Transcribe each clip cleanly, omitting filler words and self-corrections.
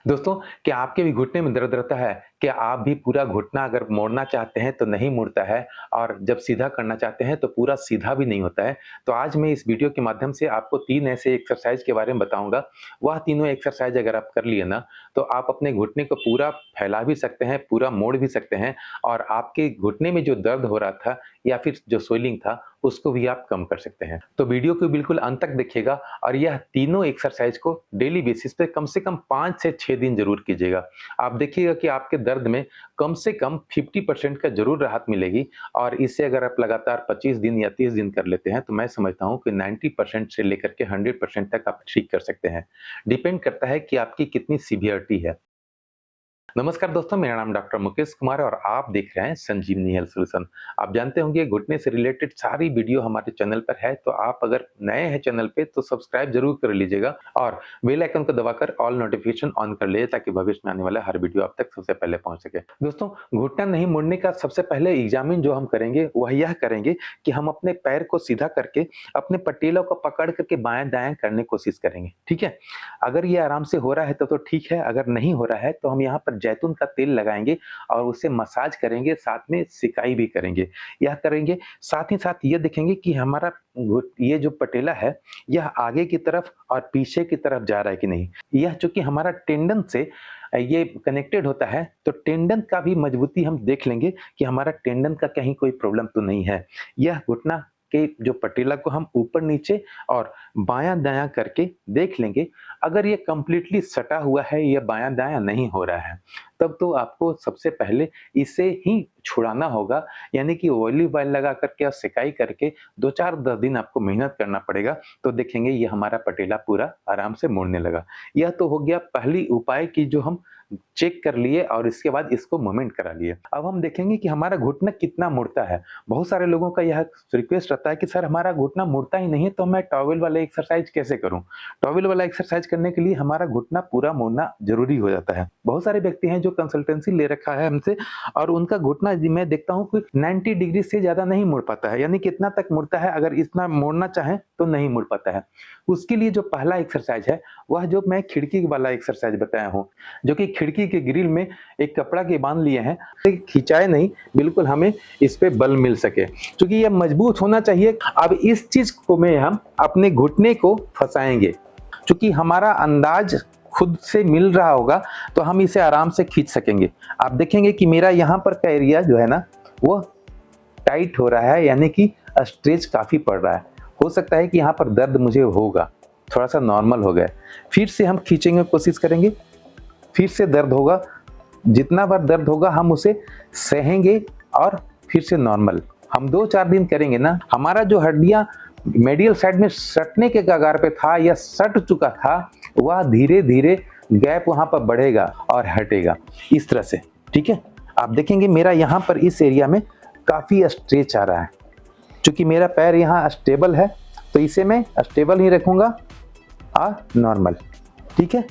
दोस्तों, क्या आपके भी घुटने में दर्द रहता है? क्या आप भी पूरा घुटना अगर मोड़ना चाहते हैं तो नहीं मुड़ता है और जब सीधा करना चाहते हैं तो पूरा सीधा भी नहीं होता है? तो आज मैं इस वीडियो के माध्यम से आपको 3 ऐसे एक्सरसाइज के बारे में बताऊँगा। वह तीनों एक्सरसाइज अगर आप कर लिए ना, तो आप अपने घुटने को पूरा फैला भी सकते हैं, पूरा मोड़ भी सकते हैं और आपके घुटने में जो दर्द हो रहा था या फिर जो स्वेलिंग था, उसको भी आप कम कर सकते हैं। तो वीडियो को बिल्कुल अंत तक देखिएगा और यह तीनों एक्सरसाइज को डेली बेसिस पे कम से कम 5 से 6 दिन ज़रूर कीजिएगा। आप देखिएगा कि आपके दर्द में कम से कम 50% का ज़रूर राहत मिलेगी और इसे अगर आप लगातार 25 दिन या 30 दिन कर लेते हैं, तो मैं समझता हूँ कि 90% से लेकर के 100% तक आप ठीक कर सकते हैं। डिपेंड करता है कि आपकी कितनी सीवियरिटी है। नमस्कार दोस्तों, मेरा नाम डॉक्टर मुकेश कुमार है और आप देख रहे हैं संजीवनी हेल्थ सॉल्यूशन। आप जानते होंगे घुटने से रिलेटेड सारी वीडियो हमारे चैनल पर है, तो आप अगर नए हैं चैनल पे तो सब्सक्राइब जरूर कर लीजिएगा और बेल आइकन को दबाकर ऑल नोटिफिकेशन ऑन कर लीजिए ताकि भविष्य में आने वाला हर वीडियो आप तक सबसे पहले पहुंच सके। दोस्तों, घुटना नहीं मुड़ने का सबसे पहले एग्जामिन जो हम करेंगे वह यह करेंगे कि हम अपने पैर को सीधा करके अपने पटेलों को पकड़ करके बाएं दाएं करने की कोशिश करेंगे। ठीक है, अगर ये आराम से हो रहा है तो ठीक है, अगर नहीं हो रहा है तो हम यहाँ पर जैतून का तेल लगाएँगे और उसे मसाज करेंगे, साथ में सिकाई भी करेंगे। यह करेंगे, साथ ही साथ ये देखेंगे कि हमारा ये जो पटेला है, यह आगे की तरफ और पीछे की तरफ जा रहा है कि नहीं। यह चूँकि हमारा टेंडन से ये कनेक्टेड होता है, तो टेंडन का भी मजबूती हम देख लेंगे कि हमारा टेंडन का कहीं कोई प्रॉब्लम तो नहीं है। यह घुटना के जो पटेला को हम ऊपर-नीचे और बायाँ-दायाँ करके देख लेंगे। अगर ये कंप्लीटली सटा हुआ है, ये बायाँ-दायाँ नहीं हो रहा है, तब तो आपको सबसे पहले इसे ही छुड़ाना होगा, यानी कि ऑलिव ऑयल लगा करके और सिकाई करके 2-4-10 दिन आपको मेहनत करना पड़ेगा, तो देखेंगे ये हमारा पटेला पूरा आराम से मुड़ने लगा। यह तो हो गया पहली उपाय कि जो हम चेक कर लिए और इसके बाद इसको मूवमेंट करा लिए। अब हम देखेंगे कि हमारा घुटना कितना मुड़ता है। बहुत सारे लोगों का यह रिक्वेस्ट रहता है कि सर हमारा घुटना मुड़ता ही नहीं है, तो मैं टॉवेल वाला एक्सरसाइज कैसे करूँ? टॉवेल वाला एक्सरसाइज करने के लिए हमारा घुटना पूरा मुड़ना ज़रूरी हो जाता है। बहुत सारे व्यक्ति हैं जो कंसल्टेंसी ले रखा है हमसे और उनका घुटना जी मैं देखता हूँ कि 90 डिग्री से ज़्यादा नहीं मुड़ पाता है, यानी कितना तक मुड़ता है, अगर इतना मोड़ना चाहें तो नहीं मुड़ पाता है। उसके लिए जो पहला एक्सरसाइज है, वह जो मैं खिड़की वाला एक्सरसाइज बताया हूँ, जो कि खिड़की के ग्रिल में एक कपड़ा के बांध लिए हैं, खिंचाए नहीं, बिल्कुल हमें इस पे बल मिल सके। क्योंकि यह मजबूत होना चाहिए। अब इस चीज़ को में हम अपने घुटने को फँसाएँगे। चूँकि हमारा अंदाज़ खुद से मिल रहा होगा, तो हम इसे आराम से खींच सकेंगे। आप देखेंगे कि मेरा यहाँ पर का एरिया जो है ना, वो टाइट हो रहा है, यानी कि स्ट्रेच काफ़ी पड़ रहा है। हो सकता है कि यहाँ पर दर्द मुझे होगा, थोड़ा-सा नॉर्मल हो गया है। फिर से हम खींचेंगे, कोशिश करेंगे, फिर से दर्द होगा। जितना बार दर्द होगा हम उसे सहेंगे और फिर से नॉर्मल। हम 2-4 दिन करेंगे ना, हमारा जो हड्डियाँ मेडियल साइड में सटने के कगार पे था या सट चुका था, वह धीरे-धीरे गैप वहाँ पर बढ़ेगा और हटेगा, इस तरह से। ठीक है? आप देखेंगे मेरा यहाँ पर इस एरिया में काफ़ी स्ट्रेच आ रहा है। चूँकि मेरा पैर यहाँ स्टेबल है, तो इसे मैं स्टेबल ही रखूँगा और नॉर्मल। ठीक है?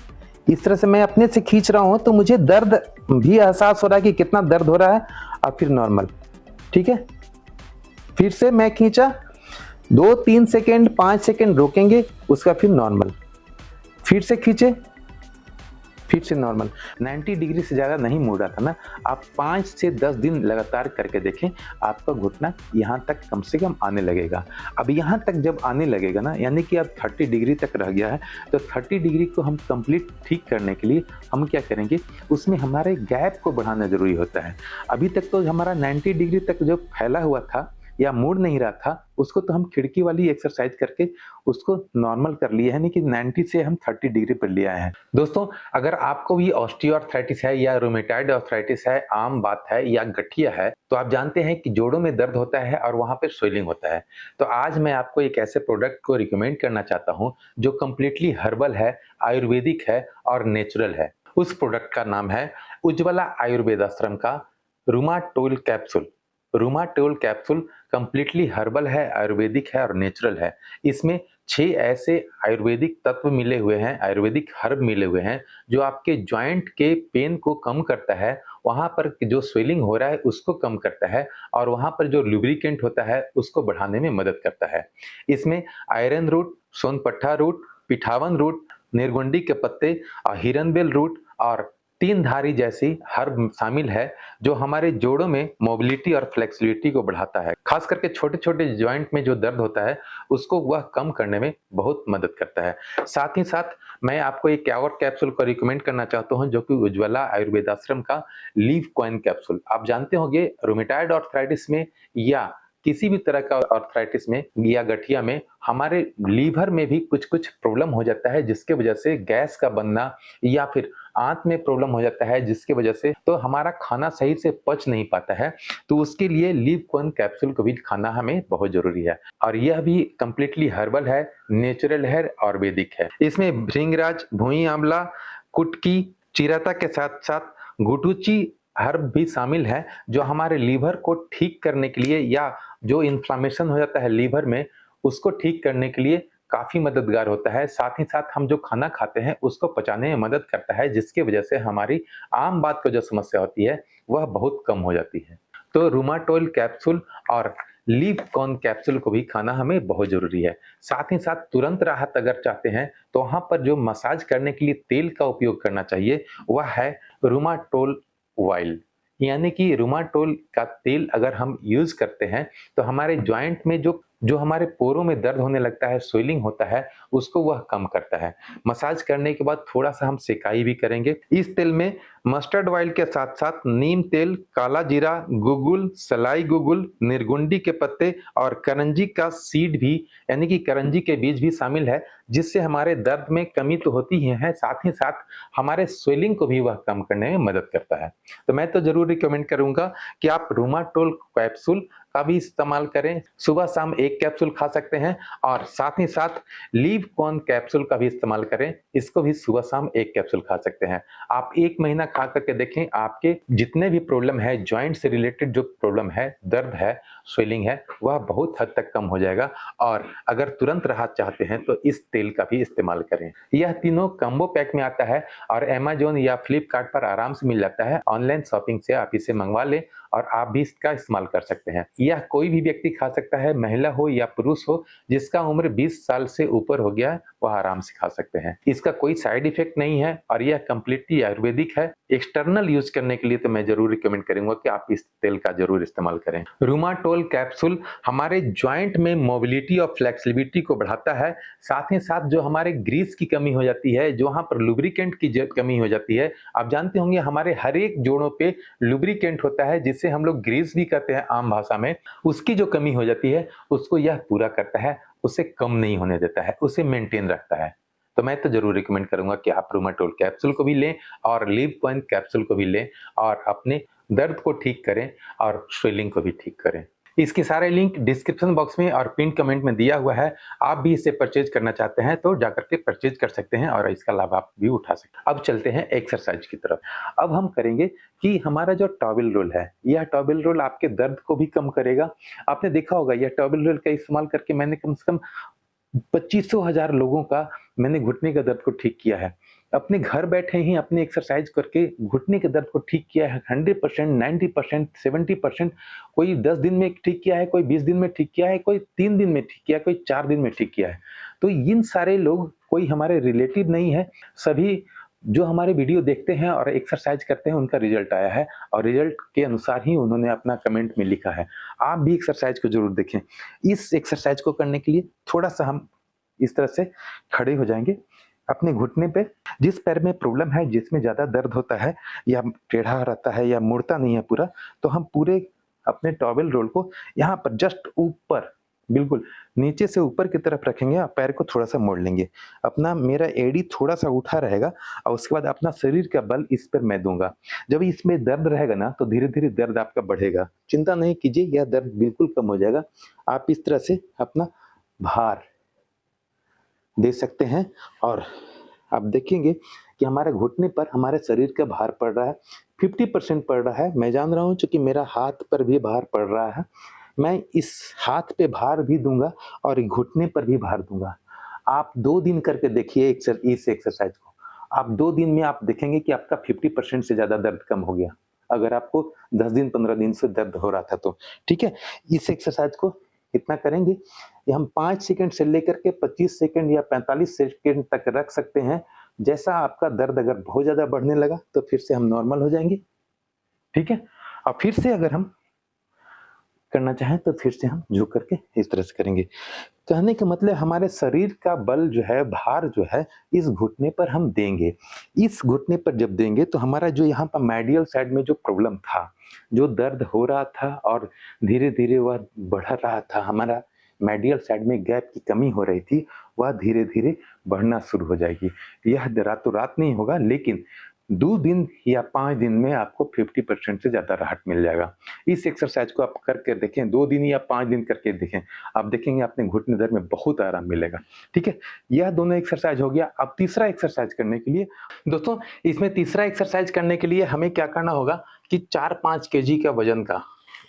इस तरह से मैं अपने से खींच रहा हूँ तो मुझे दर्द भी एहसास हो रहा है कि कितना दर्द हो रहा है और फिर नॉर्मल। ठीक है? फिर से मैं खींचा, 2-3 सेकंड, 5 सेकंड रोकेंगे, उसका फिर नॉर्मल। फिर से खींचे, फिर से नॉर्मल। 90 डिग्री से ज़्यादा नहीं मुड़ रहा था ना, आप 5 से 10 दिन लगातार करके देखें, आपका घुटना यहाँ तक कम से कम आने लगेगा। अब यहाँ तक जब आने लगेगा ना, यानी कि अब 30 डिग्री तक रह गया है, तो 30 डिग्री को हम कंप्लीट ठीक करने के लिए हम क्या करेंगे, उसमें हमारे गैप को बढ़ाना ज़रूरी होता है। अभी तक तो हमारा 90 डिग्री तक जो फैला हुआ था या मुड़ नहीं रहा था, उसको तो हम खिड़की वाली एक्सरसाइज करके उसको नॉर्मल कर लिए हैं, यानी कि 90 से हम 30 डिग्री पर ले आए हैं। दोस्तों, अगर आपको भी ऑस्टियोआर्थराइटिस है या रूमेटॉइड आर्थराइटिस है, आम बात है, या गठिया है, तो आप जानते हैं कि जोड़ों में दर्द होता है और वहाँ पे स्वेलिंग होता है। तो आज मैं आपको एक ऐसे प्रोडक्ट को रिकमेंड करना चाहता हूँ जो कंप्लीटली हर्बल है, आयुर्वेदिक है और नेचुरल है। उस प्रोडक्ट का नाम है उज्ज्वला आयुर्वेदाश्रम का रूमाटोल कैप्सूल। रूमाटोल कैप्सूल कंप्लीटली हर्बल है, आयुर्वेदिक है और नेचुरल है। इसमें 6 ऐसे आयुर्वेदिक तत्व मिले हुए हैं, आयुर्वेदिक हर्ब मिले हुए हैं, जो आपके जॉइंट के पेन को कम करता है, वहाँ पर जो स्वेलिंग हो रहा है उसको कम करता है और वहाँ पर जो लुब्रिकेंट होता है उसको बढ़ाने में मदद करता है। इसमें आयरन रूट, सोनपट्टा रूट, पिठावन रूट, निर्गुंडी के पत्ते और हिरनबेल रूट और 3 धारी जैसी हर्ब शामिल है, जो हमारे जोड़ों में मोबिलिटी और फ्लेक्सिबिलिटी को बढ़ाता है। खास करके छोटे-छोटे जॉइंट में जो दर्द होता है, उसको वह कम करने में बहुत मदद करता है। साथ ही साथ मैं आपको एक और कैप्सूल को रिकमेंड करना चाहता हूँ, जो कि उज्ज्वला आयुर्वेदाश्रम का लीव कॉइन कैप्सूल। आप जानते होंगे रूमेटॉइड आर्थराइटिस में या किसी भी तरह का आर्थराइटिस में या गठिया में हमारे लीवर में भी कुछ-कुछ प्रॉब्लम हो जाता है, जिसके वजह से गैस का बनना या फिर आंत में प्रॉब्लम हो जाता है, जिसकी वजह से तो हमारा खाना सही से पच नहीं पाता है। तो उसके लिए लीव कॉइन कैप्सूल को भी खाना हमें बहुत ज़रूरी है और यह भी कंप्लीटली हर्बल है, नेचुरल है, आयुर्वेदिक है। इसमें भृंगराज, भुई आंवला, कुटकी, चिरैता के साथ-साथ गुडुचि हर्ब भी शामिल है, जो हमारे लीवर को ठीक करने के लिए या जो इन्फ्लेमेशन हो जाता है लीवर में, उसको ठीक करने के लिए काफ़ी मददगार होता है। साथ ही साथ हम जो खाना खाते हैं, उसको पचाने में मदद करता है, जिसकी वजह से हमारी आम बात को जो समस्या होती है, वह बहुत कम हो जाती है। तो रूमाटोल कैप्सूल और लीव कॉर्न कैप्सूल को भी खाना हमें बहुत ज़रूरी है। साथ ही साथ तुरंत राहत अगर चाहते हैं, तो वहाँ पर जो मसाज करने के लिए तेल का उपयोग करना चाहिए, वह है रूमाटोल ऑयल। यानी कि रूमाटोल का तेल अगर हम यूज़ करते हैं, तो हमारे जॉइंट में जो जो हमारे पोरों में दर्द होने लगता है, स्वेलिंग होता है, उसको वह कम करता है। मसाज करने के बाद थोड़ा-सा हम सेकाई भी करेंगे। इस तेल में मस्टर्ड ऑयल के साथ-साथ नीम तेल, काला जीरा, गुगुल, सलाई गुगुल, निर्गुंडी के पत्ते और करंजी का सीड भी यानी कि करंजी के बीज भी शामिल है, जिससे हमारे दर्द में कमी तो होती ही है, साथ ही साथ हमारे स्वेलिंग को भी वह कम करने में मदद करता है। तो मैं तो ज़रूर रिकमेंड करूँगा कि आप रूमाटोल कैप्सूल का भी इस्तेमाल करें। सुबह-शाम 1 कैप्सूल खा सकते हैं और साथ ही साथ लीव कॉर्न कैप्सूल का भी इस्तेमाल करें। इसको भी सुबह-शाम 1 कैप्सूल खा सकते हैं। आप 1 महीना खा कर के देखें, आपके जितने भी प्रॉब्लम है, जॉइंट से रिलेटेड जो प्रॉब्लम है, दर्द है, स्वेलिंग है, वह बहुत हद तक कम हो जाएगा और अगर तुरंत राहत चाहते हैं, तो इस तेल का भी इस्तेमाल करें। यह तीनों कॉम्बो पैक में आता है और अमेज़न या फ्लिपकार्ट पर आराम से मिल जाता है। ऑनलाइन शॉपिंग से आप इसे मँगवा लें और आप भी इसका इस्तेमाल कर सकते हैं। यह कोई भी व्यक्ति खा सकता है, महिला हो या पुरुष हो, जिसका उम्र 20 साल से ऊपर हो गया है, वह आराम से खा सकते हैं। इसका कोई साइड इफ़ेक्ट नहीं है और यह कंप्लीटली आयुर्वेदिक है। एक्सटर्नल यूज़ करने के लिए तो मैं ज़रूर रिकमेंड करूँगा कि आप इस तेल का ज़रूर इस्तेमाल करें। रूमाटोल कैप्सूल हमारे जॉइंट में मोबिलिटी और फ्लेक्सिबिलिटी को बढ़ाता है। साथ ही साथ जो हमारे ग्रीस की कमी हो जाती है, जो वहाँ पर लुब्रिकेंट की कमी हो जाती है, आप जानते होंगे हमारे हर एक जोड़ों पे लुब्रिकेंट होता है, जिसे हम लोग ग्रीस भी कहते हैं आम भाषा में। उसकी जो कमी हो जाती है, उसको यह पूरा करता है, उसे कम नहीं होने देता है, उसे मेंटेन रखता है। तो मैं तो ज़रूर रिकमेंड करूँगा कि आप रूमाटोल कैप्सूल को भी लें और लीव कॉइन कैप्सूल को भी लें और अपने दर्द को ठीक करें और स्वेलिंग को भी ठीक करें। इसके सारे लिंक डिस्क्रिप्शन बॉक्स में और पिन कमेंट में दिया हुआ है। आप भी इसे परचेज़ करना चाहते हैं तो जाकर के परचेज़ कर सकते हैं और इसका लाभ आप भी उठा सकते हैं। अब चलते हैं एक्सरसाइज की तरफ। अब हम करेंगे कि हमारा जो टॉवेल रोल है, यह टॉवेल रोल आपके दर्द को भी कम करेगा। आपने देखा होगा यह टॉवेल रोल का इस्तेमाल करके मैंने कम से कम 2500 हज़ार लोगों का मैंने घुटने के दर्द को ठीक किया है। अपने घर बैठे ही अपनी एक्सरसाइज करके घुटने के दर्द को ठीक किया है 100%, 90%, 70%। कोई 10 दिन में ठीक किया है, कोई 20 दिन में ठीक किया है, कोई 3 दिन में ठीक किया है, कोई 4 दिन में ठीक किया है। तो इन सारे लोग कोई हमारे रिलेटिव नहीं है, सभी जो हमारे वीडियो देखते हैं और एक्सरसाइज करते हैं उनका रिजल्ट आया है और रिजल्ट के अनुसार ही उन्होंने अपना कमेंट में लिखा है। आप भी एक्सरसाइज को ज़रूर देखें। इस एक्सरसाइज को करने के लिए थोड़ा-सा हम इस तरह से खड़े हो जाएँगे, अपने घुटने पे जिस पैर में प्रॉब्लम है, जिसमें ज़्यादा दर्द होता है या टेढ़ा रहता है या मुड़ता नहीं है पूरा, तो हम पूरे अपने टॉवेल रोल को यहाँ पर जस्ट ऊपर, बिल्कुल नीचे से ऊपर की तरफ रखेंगे और पैर को थोड़ा-सा मोड़ लेंगे। अपना मेरा एड़ी थोड़ा-सा उठा रहेगा और उसके बाद अपना शरीर का बल इस पर मैं दूँगा। जब इसमें दर्द रहेगा ना, तो धीरे-धीरे दर्द आपका बढ़ेगा। चिंता नहीं कीजिए, यह दर्द बिल्कुल कम हो जाएगा। आप इस तरह से अपना भार दे सकते हैं और आप देखेंगे कि हमारे घुटने पर हमारे शरीर का भार पड़ रहा है, 50% पड़ रहा है। मैं जान रहा हूँ चूँकि मेरा हाथ पर भी भार पड़ रहा है। मैं इस हाथ पे भार भी दूँगा और घुटने पर भी भार दूँगा। आप 2 दिन करके देखिए इस एक्सरसाइज को। आप 2 दिन में आप देखेंगे कि आपका 50% से ज़्यादा दर्द कम हो गया। अगर आपको 10 दिन 15 दिन से दर्द हो रहा था तो, ठीक है? इस एक्सरसाइज को इतना करेंगे, ये हम 5 सेकंड से लेकर के 25 सेकंड या 45 सेकंड तक रख सकते हैं। जैसा आपका दर्द अगर बहुत ज़्यादा बढ़ने लगा तो फिर से हम नॉर्मल हो जाएँगे, ठीक है? और फिर से अगर हम करना चाहें तो फिर से हम झुक करके इस तरह से करेंगे। कहने का मतलब हमारे शरीर का बल जो है, भार जो है, इस घुटने पर हम देंगे। इस घुटने पर जब देंगे तो हमारा जो यहाँ पर मेडियल साइड में जो प्रॉब्लम था, जो दर्द हो रहा था और धीरे-धीरे वह बढ़ रहा था, हमारा मेडियल साइड में गैप की कमी हो रही थी, वह धीरे-धीरे बढ़ना शुरू हो जाएगी। यह रातों-रात नहीं होगा, लेकिन 2 दिन या 5 दिन में आपको 50% से ज़्यादा राहत मिल जाएगा। इस एक्सरसाइज को आप करके देखें, 2 दिन या 5 दिन करके देखें। आप देखेंगे अपने घुटने दर्द में बहुत आराम मिलेगा, ठीक है? यह दोनों एक्सरसाइज हो गया। अब तीसरा एक्सरसाइज करने के लिए दोस्तों, इसमें तीसरा एक्सरसाइज करने के लिए हमें क्या करना होगा कि 4-5 केजी का वज़न का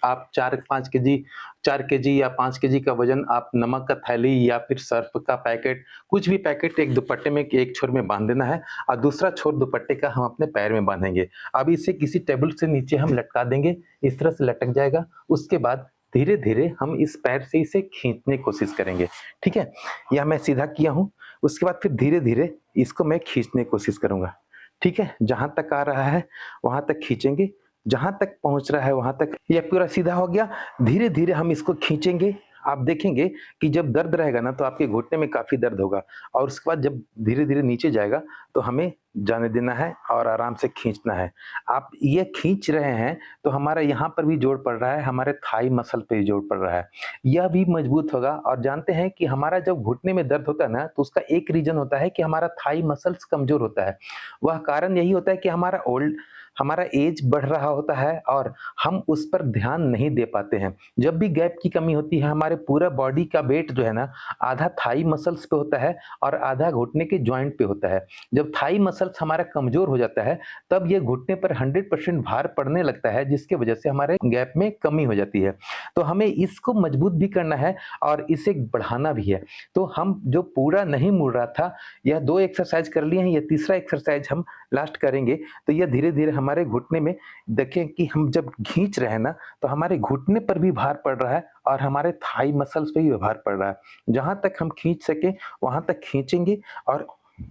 आप 4-5 केजी 4 केजी या 5 केजी का वज़न आप नमक का थैली या फिर सर्फ़ का पैकेट, कुछ भी पैकेट एक दुपट्टे में एक छोर में बाँध देना है और दूसरा छोर दुपट्टे का हम अपने पैर में बाँधेंगे। अब इसे किसी टेबल से नीचे हम लटका देंगे, इस तरह से लटक जाएगा। उसके बाद धीरे-धीरे हम इस पैर से इसे खींचने की कोशिश करेंगे, ठीक है? यह मैं सीधा किया हूँ, उसके बाद फिर धीरे-धीरे इसको मैं खींचने की कोशिश करूँगा, ठीक है? जहाँ तक आ रहा है, वहाँ तक खींचेंगे, जहाँ तक पहुँच रहा है, वहाँ तक यह पूरा सीधा हो गया। धीरे-धीरे हम इसको खींचेंगे, आप देखेंगे कि जब दर्द रहेगा ना, तो आपके घुटने में काफ़ी दर्द होगा और उसके बाद जब धीरे-धीरे नीचे जाएगा, तो हमें जाने देना है और आराम से खींचना है। आप ये खींच रहे हैं, तो हमारा यहाँ पर भी जोर पड़ रहा है, हमारे थाई मसल पे भी जोर पड़ रहा है। यह भी मजबूत होगा और जानते हैं कि हमारा जब घुटने में दर्द होता है ना, तो उसका एक रीज़न होता है कि हमारा थाई मसल्स कमज़ोर होता है। वह कारण यही होता है कि हमारा एज बढ़ रहा होता है और हम उस पर ध्यान नहीं दे पाते हैं। जब भी गैप की कमी होती है, हमारे पूरा बॉडी का वेट जो है ना, आधा थाई मसल्स पे होता है और आधा घुटने के जॉइंट पे होता है। जब थाई मसल्स हमारा कमज़ोर हो जाता है, तब ये घुटने पर 100% भार पड़ने लगता है, जिसकी वजह से हमारे गैप में कमी हो जाती है। तो हमें इसको मजबूत भी करना है और इसे बढ़ाना भी है। तो हम जो पूरा नहीं मुड़ रहा था, यह 2 एक्सरसाइज कर लिए हैं, ये तीसरा एक्सरसाइज हम लास्ट करेंगे। तो ये धीरे-धीरे हमारे घुटने में देखें कि हम जब खींच रहे हैं ना, तो हमारे घुटने पर भी भार पड़ रहा है और हमारे थाई मसल्स पे भी भार पड़ रहा है। जहाँ तक हम खींच सकें, वहाँ तक खींचेंगे और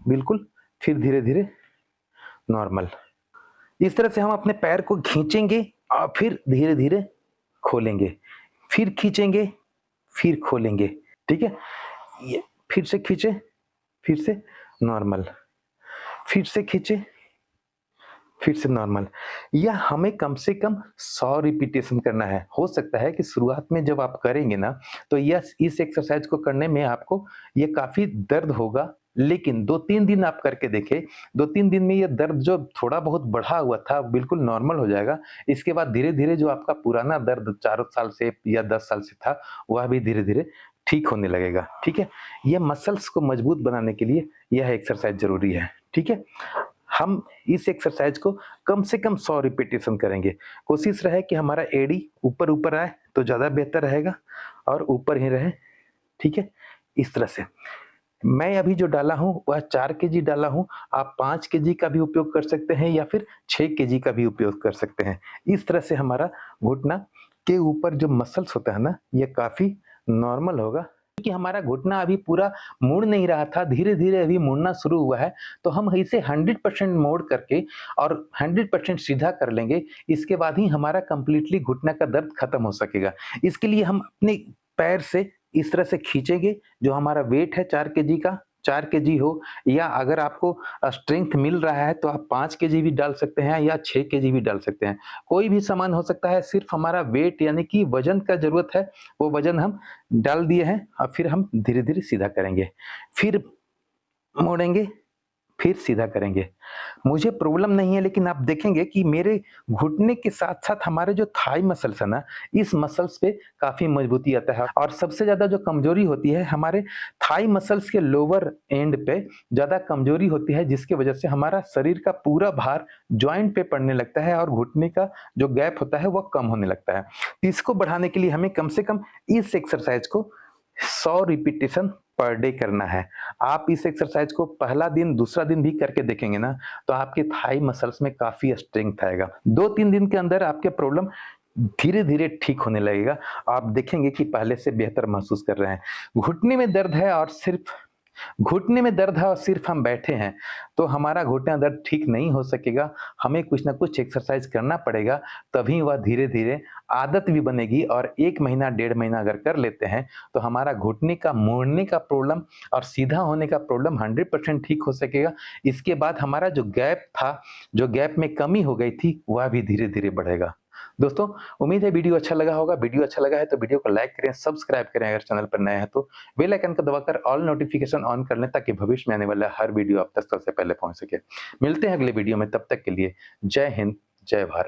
बिल्कुल फिर धीरे-धीरे नॉर्मल। इस तरह से हम अपने पैर को खींचेंगे और फिर धीरे-धीरे खोलेंगे। फिर खींचेंगे, फिर खोलेंगे, ठीक है? ये फिर से खींचे, फिर से नॉर्मल, फिर से खींचे, फिर से नॉर्मल। यह हमें कम से कम 100 रिपीटेशन करना है। हो सकता है कि शुरुआत में जब आप करेंगे ना, तो यस इस एक्सरसाइज को करने में आपको ये काफ़ी दर्द होगा, लेकिन 2-3 दिन आप करके देखें, 2-3 दिन में ये दर्द जो थोड़ा बहुत बढ़ा हुआ था, बिल्कुल नॉर्मल हो जाएगा। इसके बाद धीरे-धीरे जो आपका पुराना दर्द 4 साल से या 10 साल से था, वह भी धीरे-धीरे ठीक होने लगेगा, ठीक है? ये मसल्स को मजबूत बनाने के लिए यह एक्सरसाइज ज़रूरी है, ठीक है? हम इस एक्सरसाइज को कम से कम 100 रिपीटेशन करेंगे। कोशिश रहे कि हमारा एड़ी ऊपर-ऊपर आए तो ज़्यादा बेहतर रहेगा और ऊपर ही रहे, ठीक है? इस तरह से। मैं अभी जो डाला हूँ वह 4 केजी डाला हूँ, आप 5 केजी का भी उपयोग कर सकते हैं या फिर 6 केजी का भी उपयोग कर सकते हैं। इस तरह से हमारा घुटना के ऊपर जो मसल्स होता है ना, ये काफ़ी नॉर्मल होगा। क्योंकि हमारा घुटना अभी पूरा मुड़ नहीं रहा था, धीरे-धीरे अभी मुड़ना शुरू हुआ है, तो हम इसे 100% मोड़ करके और 100% सीधा कर लेंगे, इसके बाद ही हमारा कंप्लीटली घुटना का दर्द खत्म हो सकेगा। इसके लिए हम अपने पैर से इस तरह से खींचेंगे, जो हमारा वेट है 4 केजी का, 4 केजी हो या अगर आपको स्ट्रेंथ मिल रहा है तो आप 5 केजी भी डाल सकते हैं या 6 केजी भी डाल सकते हैं। कोई भी सामान हो सकता है, सिर्फ़ हमारा वेट यानी कि वज़न का ज़रूरत है, वो वज़न हम डाल दिए हैं और फिर हम धीरे-धीरे सीधा करेंगे। फिर मोड़ेंगे, फिर सीधा करेंगे। मुझे प्रॉब्लम नहीं है, लेकिन आप देखेंगे कि मेरे घुटने के साथ-साथ हमारे जो थाई मसल्स है ना, इस मसल्स पे काफ़ी मजबूती आता है और सबसे ज़्यादा जो कमज़ोरी होती है हमारे थाई मसल्स के लोअर एंड पे ज़्यादा कमज़ोरी होती है, जिसकी वजह से हमारा शरीर का पूरा भार जॉइंट पे पड़ने लगता है और घुटने का जो गैप होता है वो कम होने लगता है। इसको बढ़ाने के लिए हमें कम से कम इस एक्सरसाइज को 100 रिपीटेशन पर डे करना है। आप इस एक्सरसाइज को पहला दिन, दूसरा दिन भी करके देखेंगे ना, तो आपके थाई मसल्स में काफ़ी स्ट्रेंथ आएगा। 2-3 दिन के अंदर आपके प्रॉब्लम धीरे-धीरे ठीक होने लगेगा। आप देखेंगे कि पहले से बेहतर महसूस कर रहे हैं। घुटने में दर्द है और सिर्फ़ घुटने में दर्द है और सिर्फ हम बैठे हैं, तो हमारा घुटना दर्द ठीक नहीं हो सकेगा। हमें कुछ न कुछ एक्सरसाइज़ करना पड़ेगा, तभी वह धीरे-धीरे आदत भी बनेगी और 1 महीना, डेढ़ महीना अगर कर लेते हैं, तो हमारा घुटने का मुड़ने का प्रॉब्लम और सीधा होने का प्रॉब्लम 100% ठीक हो सकेगा। इसके बाद हमारा जो गैप था, जो गैप में कमी हो गई थी, वह भी धीरे-धीरे बढ़ेगा। दोस्तों, उम्मीद है वीडियो अच्छा लगा होगा। वीडियो अच्छा लगा है तो वीडियो को लाइक करें, सब्सक्राइब करें अगर चैनल पर नए हैं तो। बेल आइकन को दबाकर ऑल नोटिफिकेशन ऑन कर लें ताकि भविष्य में आने वाला हर वीडियो आप तक सबसे पहले पहुंच सके। मिलते हैं अगले वीडियो में, तब तक के लिए जय हिंद, जय भारत।